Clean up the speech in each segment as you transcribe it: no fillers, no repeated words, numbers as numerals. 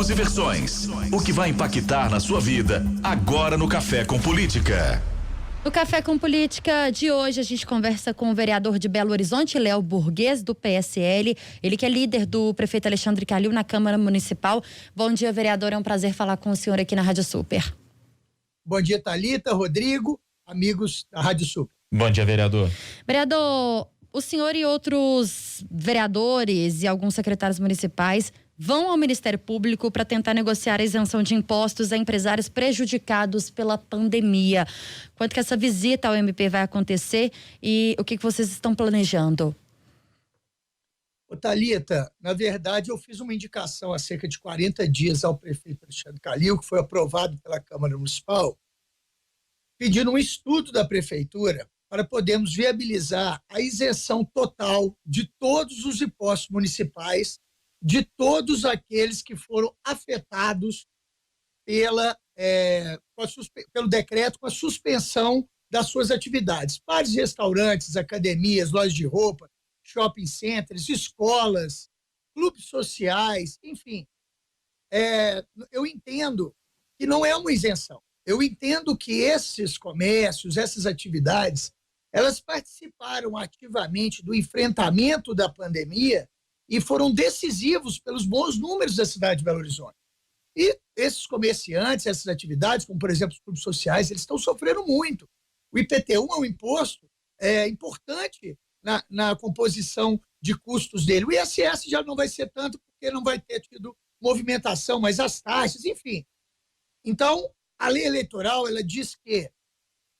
Fatos e versões. O que vai impactar na sua vida agora no Café com Política. No Café com Política de hoje, a gente conversa com o vereador de Belo Horizonte, Léo Burguês, do PSL. Ele que é líder do prefeito Alexandre Calil na Câmara Municipal. Bom dia, vereador. É um prazer falar com o senhor aqui na Rádio Super. Bom dia, Thalita, Rodrigo, amigos da Rádio Super. Bom dia, vereador. Vereador, o senhor e outros vereadores e alguns secretários municipais vão ao Ministério Público para tentar negociar a isenção de impostos a empresários prejudicados pela pandemia. Quanto que essa visita ao MP vai acontecer e o que vocês estão planejando? Thalita, na verdade eu fiz uma indicação há cerca de 40 dias ao prefeito Alexandre Calil, que foi aprovado pela Câmara Municipal, pedindo um estudo da prefeitura para podermos viabilizar a isenção total de todos os impostos municipais de todos aqueles que foram afetados pelo decreto com a suspensão das suas atividades. Bares, restaurantes, academias, lojas de roupa, shopping centers, escolas, clubes sociais, enfim. Eu entendo que não é uma isenção. Eu entendo que esses comércios, essas atividades, elas participaram ativamente do enfrentamento da pandemia e foram decisivos pelos bons números da cidade de Belo Horizonte. E esses comerciantes, essas atividades, como por exemplo os clubes sociais, eles estão sofrendo muito. O IPTU é um imposto importante na composição de custos dele. O ISS já não vai ser tanto porque não vai ter tido movimentação, mas as taxas, enfim. Então, a lei eleitoral ela diz que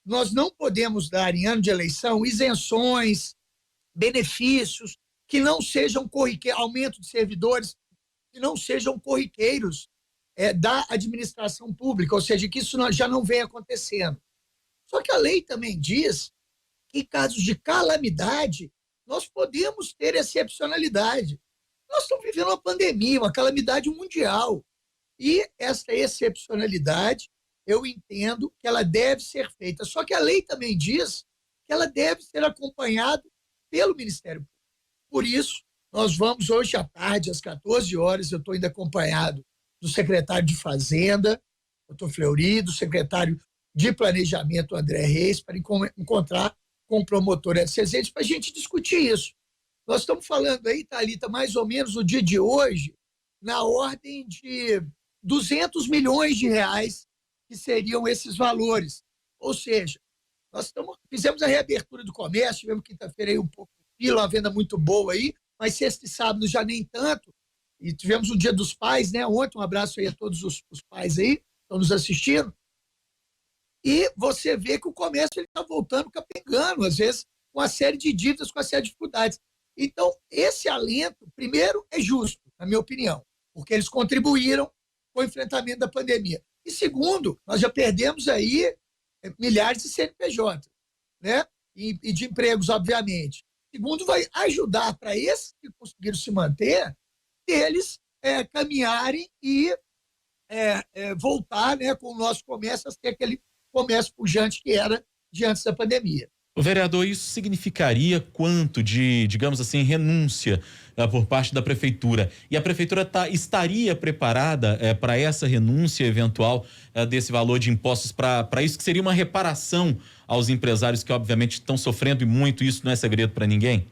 nós não podemos dar em ano de eleição isenções, benefícios, que não sejam aumento de servidores, que não sejam corriqueiros da administração pública, ou seja, que isso já não vem acontecendo. Só que a lei também diz que em casos de calamidade, nós podemos ter excepcionalidade. Nós estamos vivendo uma pandemia, uma calamidade mundial. E essa excepcionalidade, eu entendo que ela deve ser feita. Só que a lei também diz que ela deve ser acompanhada pelo Ministério Público. Por isso, nós vamos hoje à tarde, às 14 horas, eu estou ainda acompanhado do secretário de Fazenda, doutor Fleury, do secretário de Planejamento, André Reis, para encontrar com o promotor Edson Rezende para a gente discutir isso. Nós estamos falando aí, Thalita, mais ou menos no dia de hoje, na ordem de 200 milhões de reais, que seriam esses valores. Ou seja, nós fizemos a reabertura do comércio, tivemos quinta-feira aí um pouco uma venda muito boa aí, mas sexta e sábado já nem tanto, e tivemos o Dia dos Pais, né? Ontem, um abraço aí a todos os pais aí, que estão nos assistindo, e você vê que o comércio está voltando capengando, às vezes com uma série de dívidas, com uma série de dificuldades. Então, esse alento, primeiro, é justo, na minha opinião, porque eles contribuíram com o enfrentamento da pandemia. E segundo, nós já perdemos aí milhares de CNPJ, né? E de empregos, obviamente. Segundo, vai ajudar para esses que conseguiram se manter, eles caminharem e voltar, né, com o nosso comércio a ser aquele comércio pujante que era de antes da pandemia. O vereador, isso significaria quanto de, digamos assim, renúncia por parte da prefeitura? E a prefeitura estaria preparada para essa renúncia eventual desse valor de impostos para isso, que seria uma reparação aos empresários que obviamente estão sofrendo, e muito, isso não é segredo para ninguém?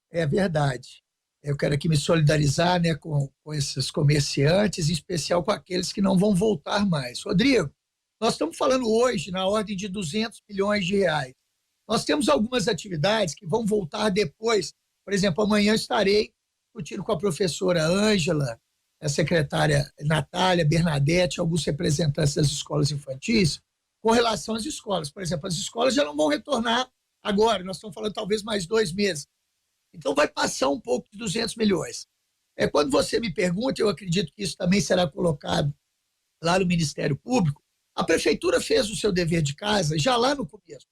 É verdade. Eu quero aqui me solidarizar, né, com esses comerciantes, em especial com aqueles que não vão voltar mais. Rodrigo, nós estamos falando hoje na ordem de 200 milhões de reais. Nós temos algumas atividades que vão voltar depois. Por exemplo, amanhã estarei discutindo com a professora Ângela, a secretária Natália, Bernadette, alguns representantes das escolas infantis, com relação às escolas. Por exemplo, as escolas já não vão retornar agora, nós estamos falando talvez mais 2 meses. Então vai passar um pouco de 200 milhões. Quando você me pergunta, eu acredito que isso também será colocado lá no Ministério Público. A prefeitura fez o seu dever de casa já lá no começo.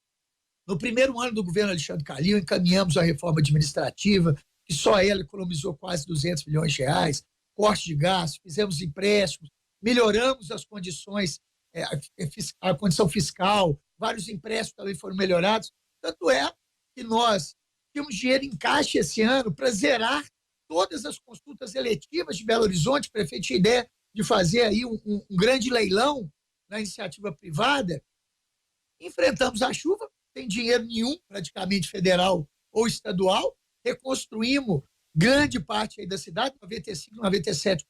No primeiro ano do governo Alexandre Calil, encaminhamos a reforma administrativa, que só ela economizou quase 200 milhões de reais, corte de gastos, fizemos empréstimos, melhoramos as condições, a condição fiscal, vários empréstimos também foram melhorados. Tanto é que nós tínhamos dinheiro em caixa esse ano para zerar todas as consultas eletivas de Belo Horizonte, o prefeito tinha ideia de fazer aí um grande leilão na iniciativa privada. Enfrentamos a chuva, sem dinheiro nenhum, praticamente federal ou estadual, reconstruímos grande parte aí da cidade, 95%, 97%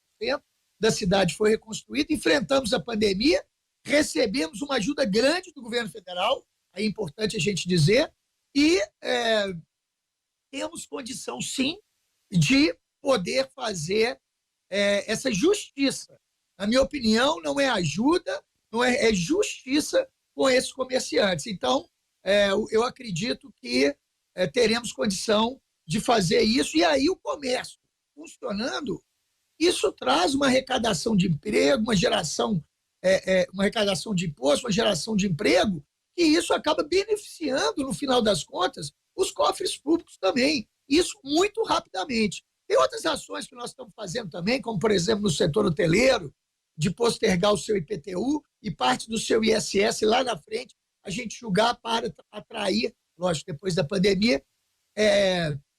da cidade foi reconstruída, enfrentamos a pandemia, recebemos uma ajuda grande do governo federal, é importante a gente dizer, e temos condição, sim, de poder fazer essa justiça. Na minha opinião, não é ajuda, não é justiça com esses comerciantes. Então, eu acredito que teremos condição de fazer isso, e aí o comércio funcionando, isso traz uma arrecadação de emprego, uma arrecadação de imposto, uma geração de emprego, que isso acaba beneficiando, no final das contas, os cofres públicos também. Isso muito rapidamente. Tem outras ações que nós estamos fazendo também, como, por exemplo, no setor hoteleiro, de postergar o seu IPTU e parte do seu ISS lá na frente, a gente julgar para atrair, lógico, depois da pandemia,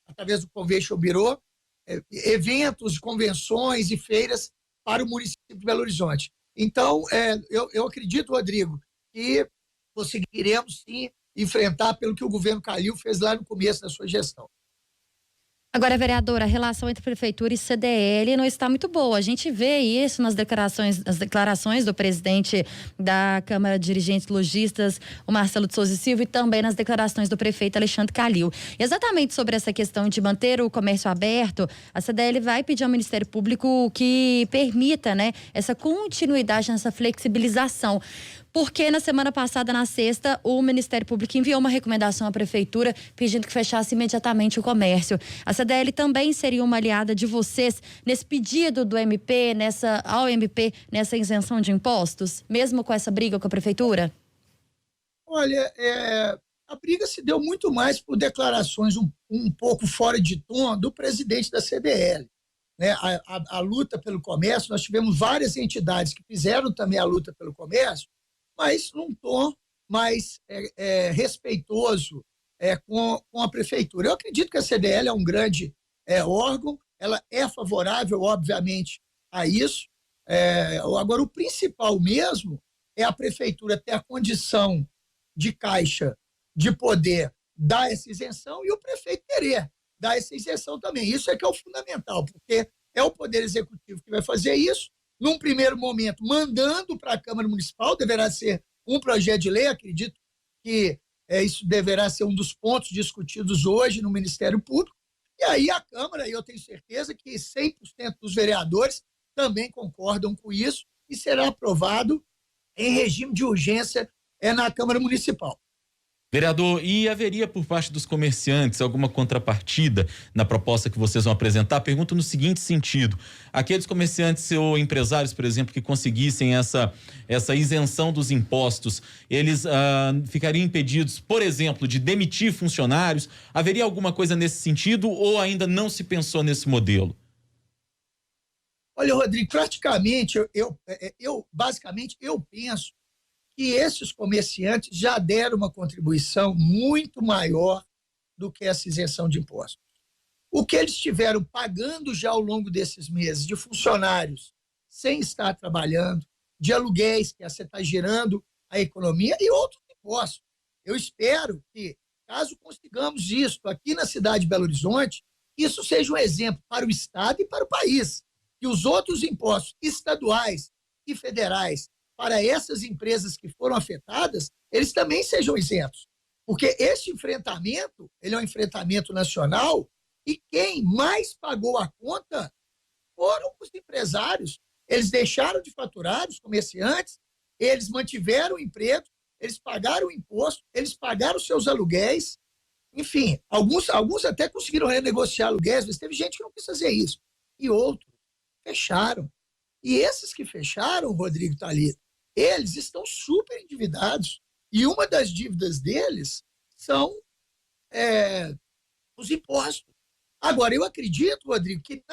através do Convention Bureau, eventos, convenções e feiras para o município de Belo Horizonte. Então, eu acredito, Rodrigo, que conseguiremos, sim, enfrentar pelo que o governo Calil fez lá no começo da sua gestão. Agora, vereadora, a relação entre prefeitura e CDL não está muito boa. A gente vê isso nas declarações do presidente da Câmara de Dirigentes Lojistas, o Marcelo de Souza e Silva, e também nas declarações do prefeito Alexandre Calil. Exatamente sobre essa questão de manter o comércio aberto, a CDL vai pedir ao Ministério Público que permita, né, essa continuidade nessa flexibilização. Porque na semana passada, na sexta, o Ministério Público enviou uma recomendação à Prefeitura pedindo que fechasse imediatamente o comércio. A CDL também seria uma aliada de vocês nesse pedido do MP, ao MP, nessa isenção de impostos, mesmo com essa briga com a Prefeitura? Olha, a briga se deu muito mais por declarações um pouco fora de tom do presidente da CDL. Né? A luta pelo comércio, nós tivemos várias entidades que fizeram também a luta pelo comércio, mas num tom mais respeitoso com a Prefeitura. Eu acredito que a CDL é um grande órgão, ela é favorável, obviamente, a isso. Agora, o principal mesmo é a Prefeitura ter a condição de caixa de poder dar essa isenção e o prefeito querer dar essa isenção também. Isso é que é o fundamental, porque é o Poder Executivo que vai fazer isso, num primeiro momento, mandando para a Câmara Municipal, deverá ser um projeto de lei, acredito que isso deverá ser um dos pontos discutidos hoje no Ministério Público, e aí a Câmara, eu tenho certeza que 100% dos vereadores também concordam com isso, e será aprovado em regime de urgência na Câmara Municipal. Vereador, e haveria por parte dos comerciantes alguma contrapartida na proposta que vocês vão apresentar? Pergunto no seguinte sentido: aqueles comerciantes ou empresários, por exemplo, que conseguissem essa isenção dos impostos, eles ficariam impedidos, por exemplo, de demitir funcionários? Haveria alguma coisa nesse sentido ou ainda não se pensou nesse modelo? Olha, Rodrigo, praticamente, basicamente, eu penso que esses comerciantes já deram uma contribuição muito maior do que essa isenção de impostos. O que eles estiveram pagando já ao longo desses meses de funcionários sem estar trabalhando, de aluguéis que você está gerando a economia e outros impostos. Eu espero que, caso consigamos isso aqui na cidade de Belo Horizonte, isso seja um exemplo para o Estado e para o país, que os outros impostos estaduais e federais para essas empresas que foram afetadas, eles também sejam isentos. Porque esse enfrentamento, ele é um enfrentamento nacional, e quem mais pagou a conta foram os empresários. Eles deixaram de faturar, os comerciantes, eles mantiveram o emprego, eles pagaram o imposto, eles pagaram os seus aluguéis. Enfim, alguns até conseguiram renegociar aluguéis, mas teve gente que não quis fazer isso. E outros fecharam. E esses que fecharam, Rodrigo Thalita, eles estão super endividados. E uma das dívidas deles são os impostos. Agora, eu acredito, Rodrigo, que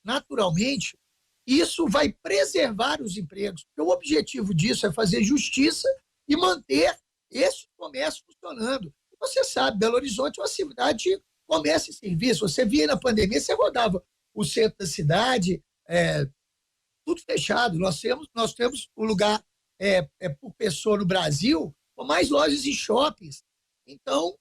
naturalmente, isso vai preservar os empregos, porque o objetivo disso é fazer justiça e manter esse comércio funcionando. Você sabe, Belo Horizonte é uma cidade comércio e serviço. Você via na pandemia, você rodava o centro da cidade, tudo fechado. Nós temos o lugar por pessoa no Brasil com mais lojas e shoppings. Então,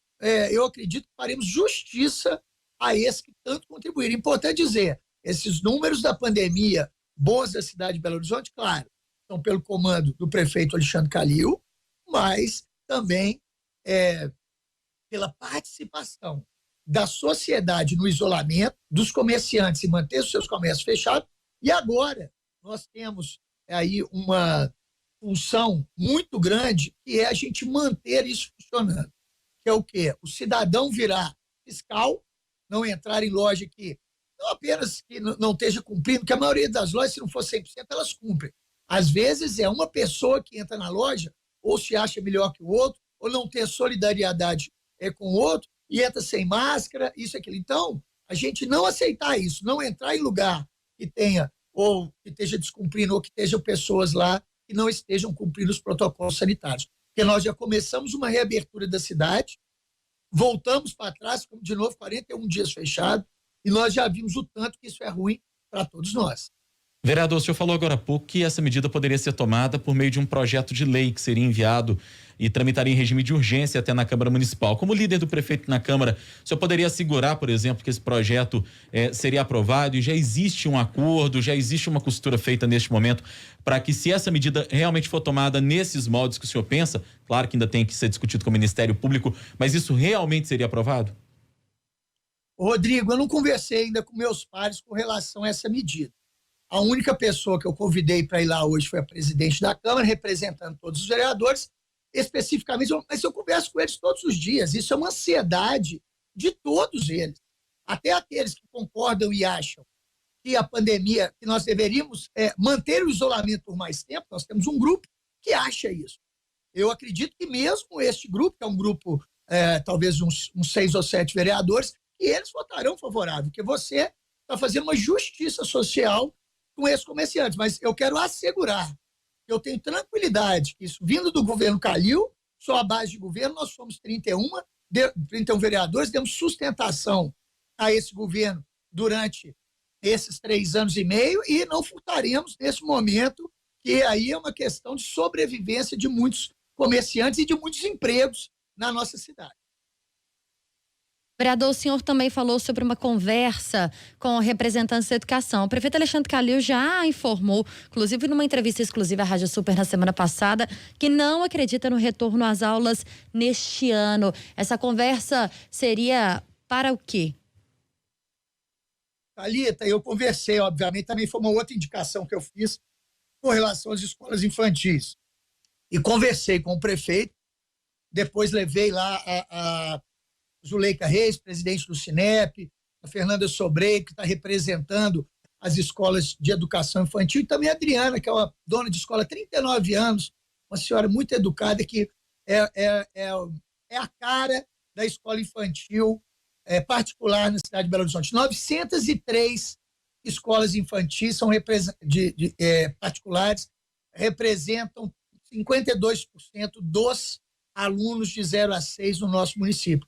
eu acredito que faremos justiça a esses que tanto contribuíram. Importante dizer, esses números da pandemia bons da cidade de Belo Horizonte, claro, são pelo comando do prefeito Alexandre Calil, mas também pela participação da sociedade no isolamento, dos comerciantes em manter os seus comércios fechados. E agora nós temos aí uma função muito grande, que é a gente manter isso funcionando. Que é o quê? O cidadão virar fiscal, não entrar em loja que não apenas que não esteja cumprindo, porque a maioria das lojas, se não for 100%, elas cumprem. Às vezes é uma pessoa que entra na loja, ou se acha melhor que o outro, ou não tem solidariedade com o outro, e entra sem máscara, isso e aquilo. Então, a gente não aceitar isso, não entrar em lugar que tenha, ou que esteja descumprindo, ou que estejam pessoas lá que não estejam cumprindo os protocolos sanitários. Porque nós já começamos uma reabertura da cidade, voltamos para trás, como de novo 41 dias fechado, e nós já vimos o tanto que isso é ruim para todos nós. Vereador, o senhor falou agora há pouco que essa medida poderia ser tomada por meio de um projeto de lei que seria enviado e tramitaria em regime de urgência até na Câmara Municipal. Como líder do prefeito na Câmara, o senhor poderia assegurar, por exemplo, que esse projeto seria aprovado e já existe um acordo, já existe uma costura feita neste momento para que, se essa medida realmente for tomada nesses moldes que o senhor pensa, claro que ainda tem que ser discutido com o Ministério Público, mas isso realmente seria aprovado? Rodrigo, eu não conversei ainda com meus pares com relação a essa medida. A única pessoa que eu convidei para ir lá hoje foi a presidente da Câmara, representando todos os vereadores, especificamente, mas eu converso com eles todos os dias. Isso é uma ansiedade de todos eles, até aqueles que concordam e acham que a pandemia, que nós deveríamos manter o isolamento por mais tempo. Nós temos um grupo que acha isso. Eu acredito que mesmo este grupo, que é um grupo, talvez uns 6 ou 7 vereadores, que eles votarão favorável, porque você está fazendo uma justiça social com esses comerciantes. Mas eu quero assegurar que eu tenho tranquilidade que isso, vindo do governo Calil, só a base de governo, nós somos 31 vereadores, demos sustentação a esse governo durante esses 3 anos e meio e não furtaremos nesse momento, que aí é uma questão de sobrevivência de muitos comerciantes e de muitos empregos na nossa cidade. Vereador, o senhor também falou sobre uma conversa com representantes da educação. O prefeito Alexandre Calil já informou, inclusive numa entrevista exclusiva à Rádio Super na semana passada, que não acredita no retorno às aulas neste ano. Essa conversa seria para o quê? Thalita, eu conversei, obviamente, também foi uma outra indicação que eu fiz com relação às escolas infantis. E conversei com o prefeito, depois levei lá a Zuleika Reis, presidente do Cinep, a Fernanda Sobreiro, que está representando as escolas de educação infantil, e também a Adriana, que é uma dona de escola há 39 anos, uma senhora muito educada, que é a cara da escola infantil particular na cidade de Belo Horizonte. 903 escolas infantis são particulares, representam 52% dos alunos de 0 a 6 no nosso município.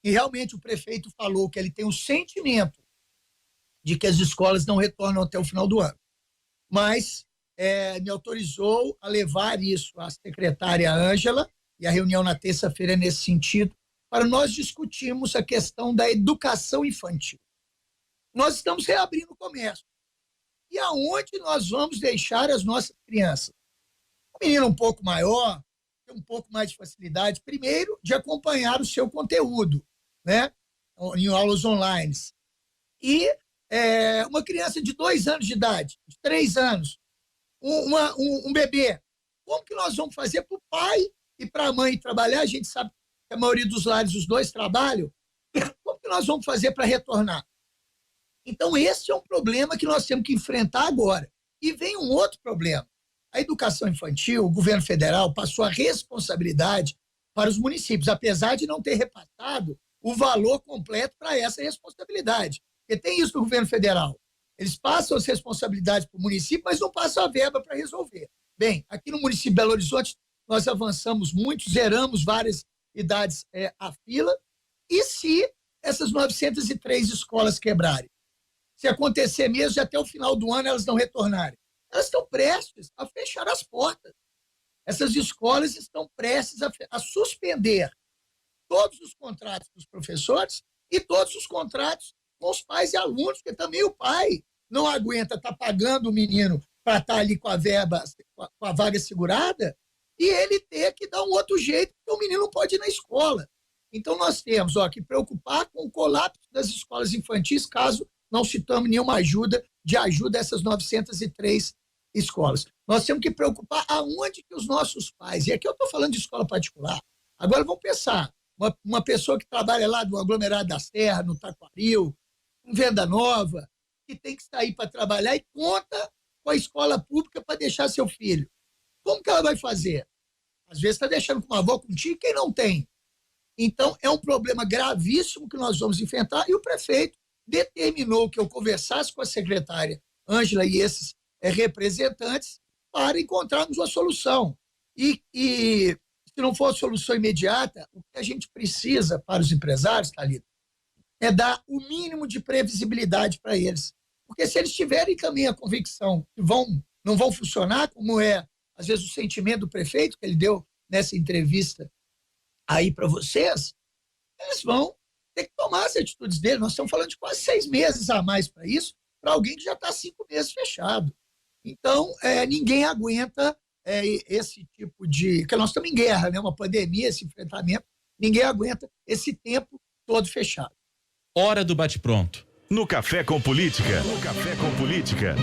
E realmente o prefeito falou que ele tem o sentimento de que as escolas não retornam até o final do ano. Mas me autorizou a levar isso à secretária Ângela, e a reunião na terça-feira é nesse sentido, para nós discutirmos a questão da educação infantil. Nós estamos reabrindo o comércio. E aonde nós vamos deixar as nossas crianças? Um menino um pouco maior, tem um pouco mais de facilidade, primeiro, de acompanhar o seu conteúdo, né, em aulas online. E uma criança de 2 anos de idade, de 3 anos, um bebê, como que nós vamos fazer para o pai e para a mãe trabalhar? A gente sabe que a maioria dos lares, os dois trabalham. Como que nós vamos fazer para retornar? Então, esse é um problema que nós temos que enfrentar agora. E vem um outro problema. A educação infantil, o governo federal passou a responsabilidade para os municípios, apesar de não ter repassado o valor completo para essa responsabilidade. Porque tem isso no governo federal. Eles passam as responsabilidades para o município, mas não passam a verba para resolver. Bem, aqui no município de Belo Horizonte, nós avançamos muito, zeramos várias idades à fila, e se essas 903 escolas quebrarem? Se acontecer mesmo, até o final do ano elas não retornarem. Elas estão prestes a fechar as portas. Essas escolas estão prestes a suspender todos os contratos dos professores e todos os contratos com os pais e alunos, porque também o pai não aguenta estar pagando o menino para estar ali com a verba, com a vaga segurada, e ele ter que dar um outro jeito, porque o menino não pode ir na escola. Então, nós temos que preocupar com o colapso das escolas infantis, caso não se tome nenhuma ajuda a essas 903 escolas. Nós temos que preocupar aonde que os nossos pais, e aqui eu estou falando de escola particular, agora vamos pensar, uma pessoa que trabalha lá do aglomerado das Terras, no Taquaril, em Venda Nova, que tem que sair para trabalhar e conta com a escola pública para deixar seu filho. Como que ela vai fazer? Às vezes está deixando com uma avó, com um tio, quem não tem. Então, é um problema gravíssimo que nós vamos enfrentar, e o prefeito determinou que eu conversasse com a secretária Ângela e esses representantes para encontrarmos uma solução. E se não for a solução imediata, o que a gente precisa para os empresários, Thalita, é dar o mínimo de previsibilidade para eles. Porque se eles tiverem também a convicção que não vão funcionar, como é, às vezes, o sentimento do prefeito, que ele deu nessa entrevista aí para vocês, eles vão ter que tomar as atitudes dele. Nós estamos falando de quase 6 meses a mais para isso, para alguém que já está 5 meses fechado. Então, ninguém aguenta esse tipo de... Porque nós estamos em guerra, né? Uma pandemia, esse enfrentamento, ninguém aguenta esse tempo todo fechado. Hora do bate-pronto. No Café com Política.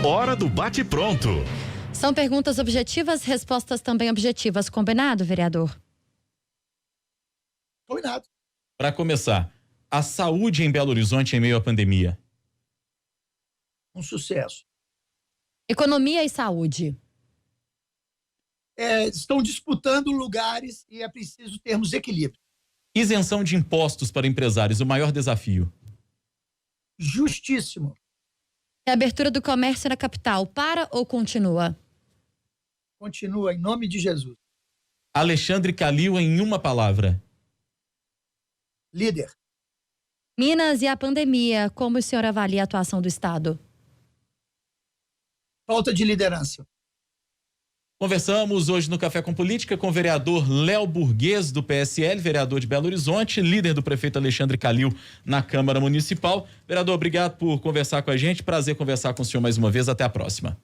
Hora do bate-pronto. São perguntas objetivas, respostas também objetivas. Combinado, vereador? Combinado. Para começar, a saúde em Belo Horizonte em meio à pandemia. Um sucesso. Economia e saúde. Estão disputando lugares e é preciso termos equilíbrio. Isenção de impostos para empresários, o maior desafio. Justíssimo. A abertura do comércio na capital, para ou continua? Continua, em nome de Jesus. Alexandre Calil em uma palavra. Líder. Minas e a pandemia, como o senhor avalia a atuação do Estado? Falta de liderança. Conversamos hoje no Café com Política com o vereador Léo Burguês, do PSL, vereador de Belo Horizonte, líder do prefeito Alexandre Calil na Câmara Municipal. Vereador, obrigado por conversar com a gente. Prazer conversar com o senhor mais uma vez. Até a próxima.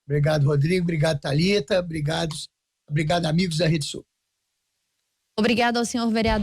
Obrigado, Rodrigo. Obrigado, Thalita. Obrigado, amigos da Rede Sul. Obrigado ao senhor vereador.